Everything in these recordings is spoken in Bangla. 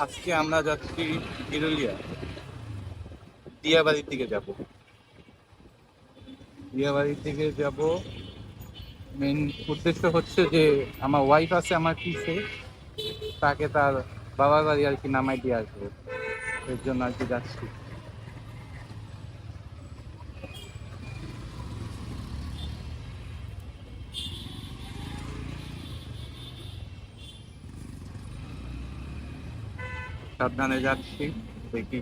আজকে আমরা যাচ্ছি বিরুলিয়া, দিয়াবাড়ির দিকে যাব। দিয়াবাড়ির দিকে যাব, মেন উদ্দেশ্য হচ্ছে যে আমার ওয়াইফ আছে আমার পিছে, তাকে তার বাবার বাড়ি আর কি নামাই দিয়ে আসবো, এর জন্য আর কি যাচ্ছি। সাবধানে যাচ্ছি, দেখি।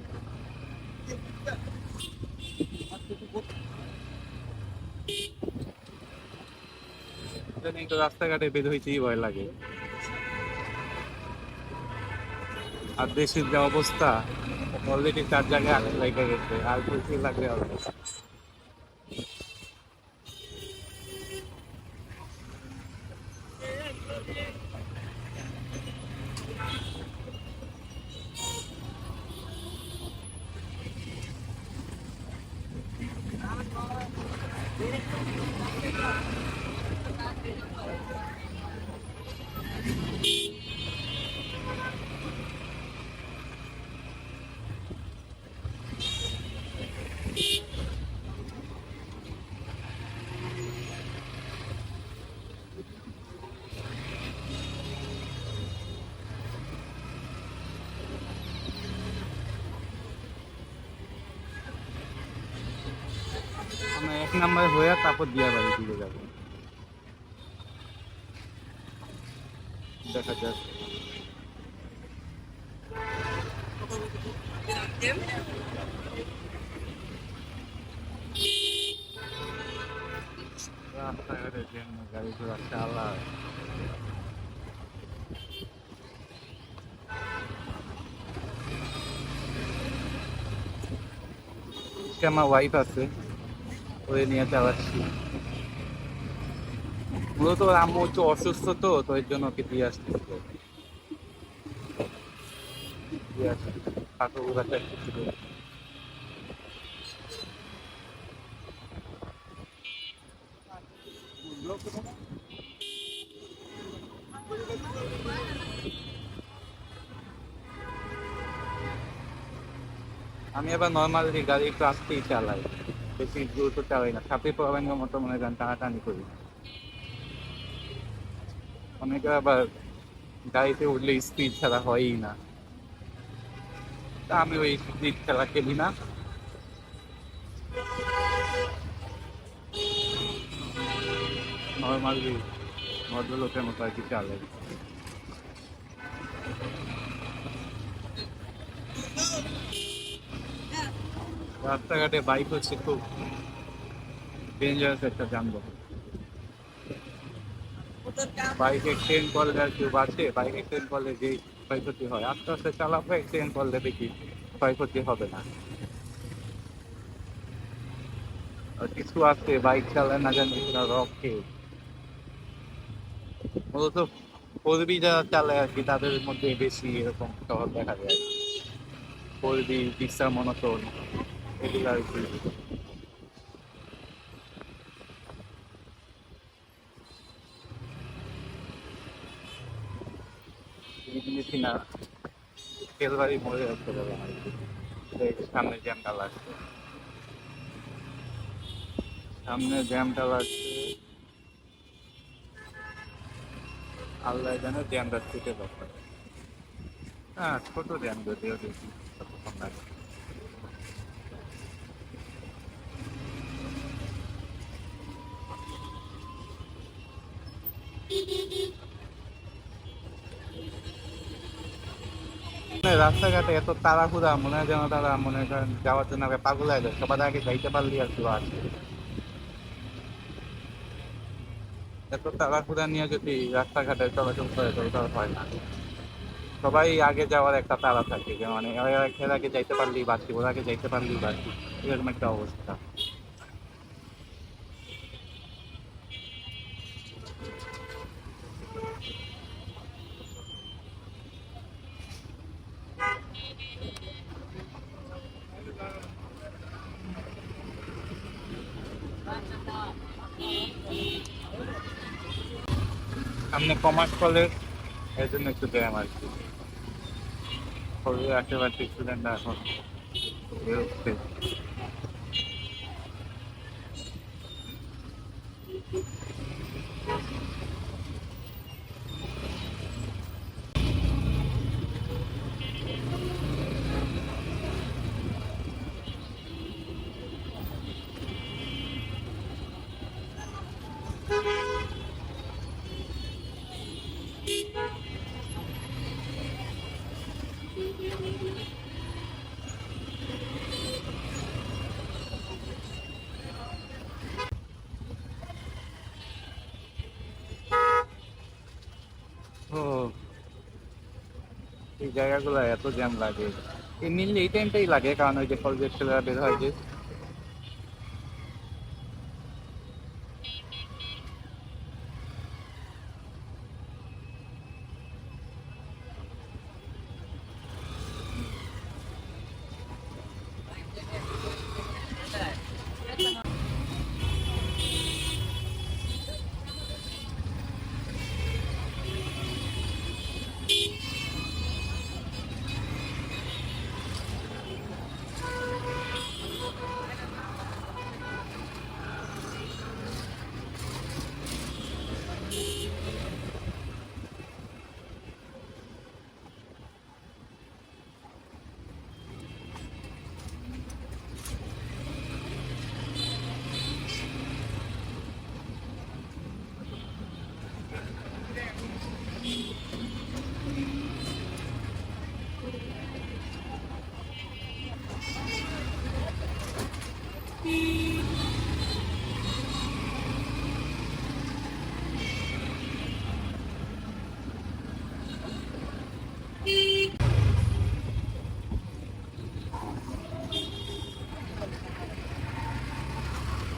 ইদানিং তো রাস্তাঘাটে বের হইতেই ভয় লাগে, আর দেশের যে অবস্থা, অলরেডি 4 জায়গায় আগুন লেগে গেছে, আর বেশি লাগবে হবে। আমরা 1 নাম্বার হয়ে তারপর দিয়াবাড়ির দিকে যাবো, দেখা যাক। রাস্তাঘাটে জন্য গাড়ি ঘোড়া চালা, আমার ওয়াইফ আছে, ওরে নিয়ে চালাচ্ছি। মূলত ওর আম্মু হচ্ছে অসুস্থ, তো এর জন্য ওকে দিয়ে আসতে হতো। দিয়ে আসছি, কাকু কাছে ছিল। আমি আবার নর্মালি গাড়ি একটু আসতেই চালাই, বেশি দ্রুত চালাই না, ছাপে প্রবলেমের মতো মনে করেন টানাটানি করি। অনেকে আবার গাড়িতে উঠলে স্পিড ছাড়া হয়ই না, তা আমি ওই স্পিড খেলা খেলি না। নর্মালি ভদ্রলোকের মতো আর কি চালাই। রাস্তাঘাটে বাইক হচ্ছে খুব ডেঞ্জারাস একটা যানবাহন। বাইক অ্যাক্সিডেন্ট করলে আর কেউ বাঁচে? বাইক অ্যাক্সিডেন্ট করলে যে ক্ষয়ক্ষতি হয়, আস্তে আস্তে চালাবো, অ্যাক্সিডেন্ট করলে দেখি ক্ষয়ক্ষতি হবে না। আর কিছু আছে বাইক চালায় না জানি রকে, মূলত ফোরবি যারা চালায় আর কি, তাদের মধ্যে বেশি এরকম শহর দেখা যায়। ফোরবি, রিক্সা, মনোটন, এগুলো আর কি। দেখি না, তেলবাড়ি মোড়ে রাখতে পারে আর কি। এই সামনে জ্যামটা লাগছে, সামনে জ্যামটা লাগছে, আল্লাহ জানে জ্যামটা ছুটে পারে। হ্যাঁ, ছোট জ্যাম যদিও, দেখি কতক্ষণ লাগে। রাস্তাঘাটে এত তাড়াহুড়া, মনে হয় যেন তারা মনে করেন যাওয়ার জন্য আগে পাগল হয়ে যায়, সবার আগে যাইতে পারলি আর কি আছে। এত তাড়াহুড়া নিয়ে যদি রাস্তাঘাটে চলাচল করে তো ওটা হয় না। সবাই আগে যাওয়ার একটা তাড়া থাকে, যে মানে এর আগে যাইতে পারলেই বাঁচি, ওর আগে যাইতে পারলেই বাঁচি, এরকম একটা অবস্থা। সামনে কমার্স কলেজ, এর জন্য একটু জ্যাম আর কি। শরীরে একেবারে স্টুডেন্টরা এখন বেরোচ্ছে। ও, এই জায়গাগুলো এত জ্যাম লাগে, এই মেনলি এই টাইমটাই লাগে, কারণ ওই যে কলেজের ছেলেরা বের হয় যে।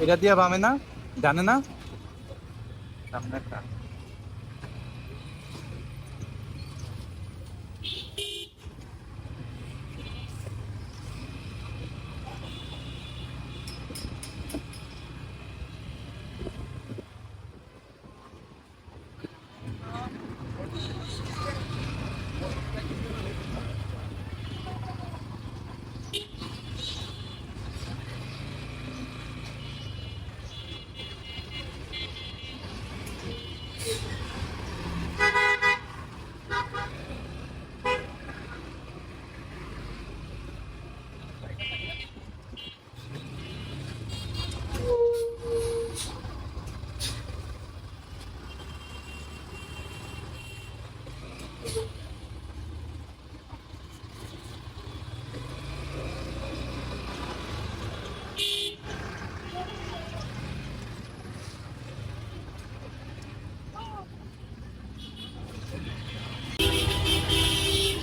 এটা দিয়ে বামে না, জানে না সামনে একটা।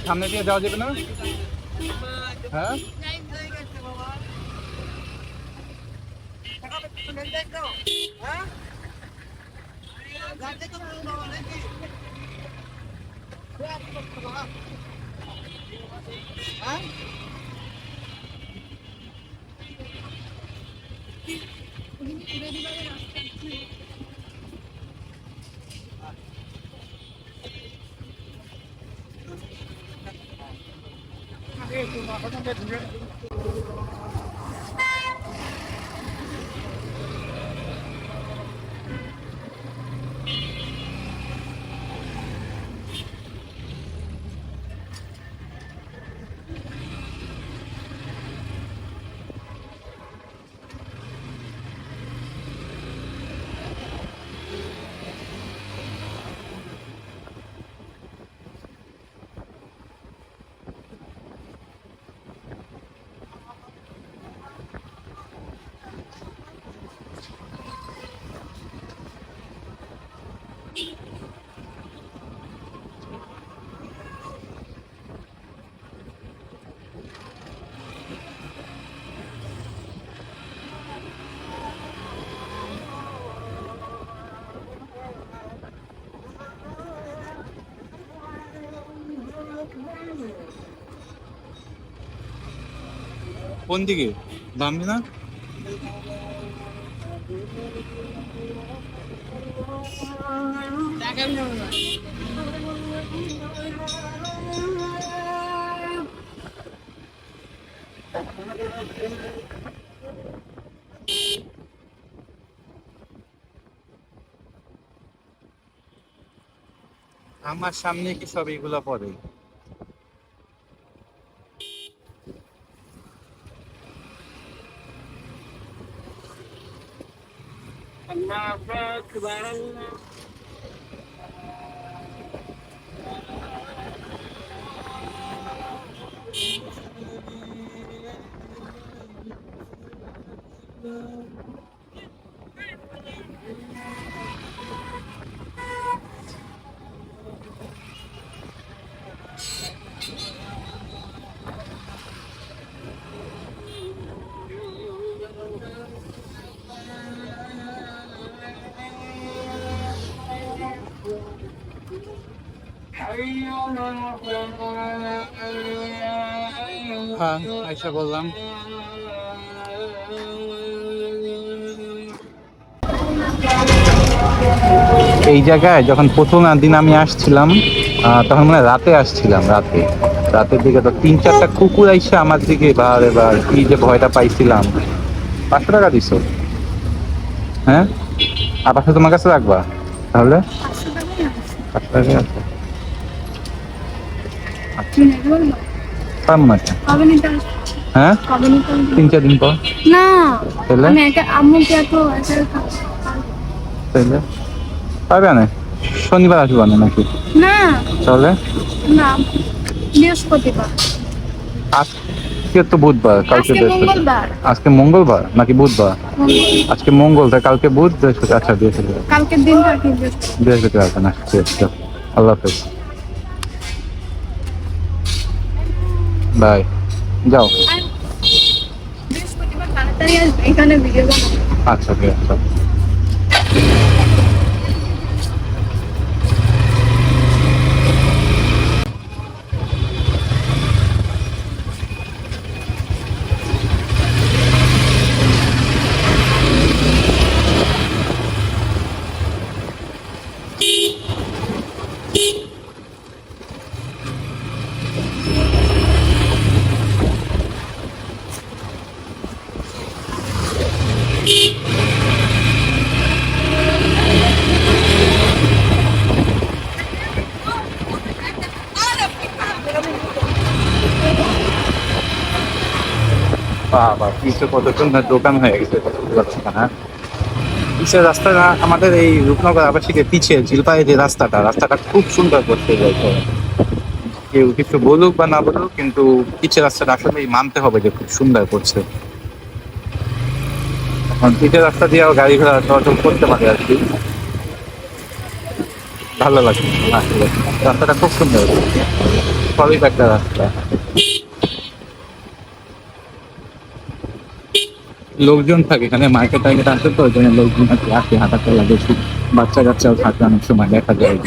সামনে দিয়ে যাওয়া যাবে না? হ্যাঁ, কোন দিকে বামে না? আমার সামনে কি সব এগুলো পড়ে? হ্যাঁ, আইসা বললাম। এই জায়গায় যখন প্রথম দিন আমি আসছিলাম, তখন মানে রাতে আসছিলাম, রাতের দিকে তো 3-4টা কুকুর আইসা আমার দিকে, বারে বার কি যে ভয়টা পাইছিলাম। 500 টাকা দিছো? হ্যাঁ, আর 500 তোমার কাছে রাখবা তাহলে? 500 টাকা আছে। আচ্ছা, পারবো না। হ্যাঁ, 3-4 দিন পর না, তাহলে পারবে না? শনিবার আসবো না নাকি? না, তাহলে না, বৃহস্পতিবার। আজকে তো বুধবার, কালকে মঙ্গলবার। আজকে মঙ্গলবার নাকি বুধবার? আজকে মঙ্গল, কালকে বুধ, বৃহস্পতি। আচ্ছা, বৃহস্পতিবার। কালকের দিন বৃহস্পতিবার আছে না? ঠিক আছে, আল্লাহ হাফেজ, বাই, যাও। বৃহস্পতিবার তাড়াতাড়ি আসবে, এখানে ভিডিও বানাবো। আচ্ছা, ঠিক আছে। বাবা, পিছে কত সুন্দর দোকান হয়ে গেছে, কতগুলো দোকান। হ্যাঁ, পিছের রাস্তাটা আমাদের এই রূপনগর আবাসিকের পিছে ঝিলপায়ে যে রাস্তাটা খুব সুন্দর করতে যাইতে। কেউ কিছু বলুক বা না বলুক, কিন্তু পিছের রাস্তাটা আসলেই মানতে হবে যে খুব সুন্দর করছে। এখন পিছের রাস্তা দিয়েও গাড়ি ঘোড়া চলাচল করতে পারে আর কি, ভালো লাগে আসলে। রাস্তাটা খুব সুন্দর, সলিড একটা রাস্তা। লোকজন থাকে এখানে, মার্কেট টার্কেট আসে তো, ওই জন্য লোকজন আসে, হাঁটাতে লাগে, বাচ্চা কাচ্চাও থাকে অনেক সময়, দেখা যায়।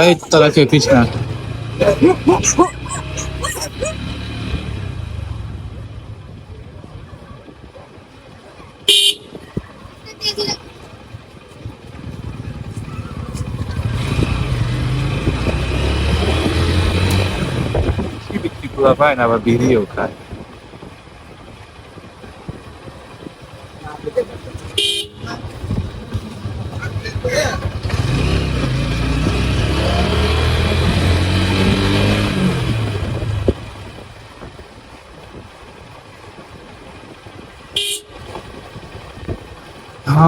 এই তোরা খেপিস না। বিক্রি করা পায় না, আবার বিড়িও খায়।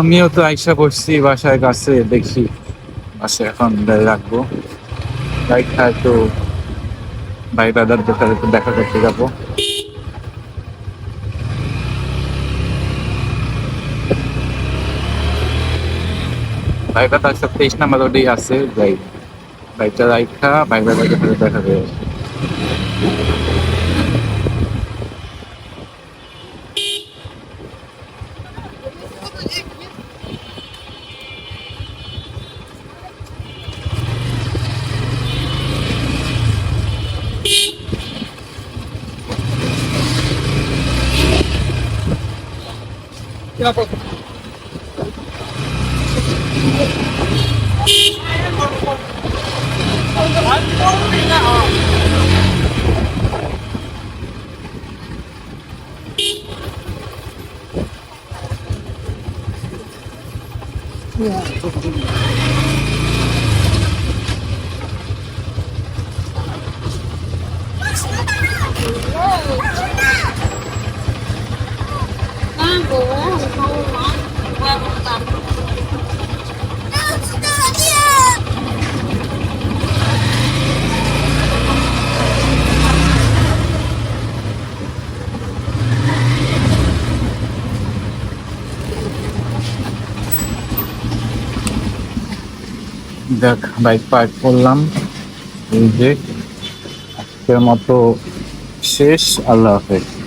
আমিও তো আইসা পড়ছি বাসায় কাছে, দেখি বাসায় এখন রাখবো। বাইক খায় তো ভাই ব্রাদারদের সাথে একটু দেখা করতে যাবো। ভাই ব্রাদার সব 23 নম্বর রোডেই আছে, যাই বাইকটা রাইখা ভাই ব্রাদারদের সাথে দেখা করে আসি। দেখ বাইক পার্ক করলাম, এই যে আজকের মতো শেষ। আল্লাহ হাফেজ।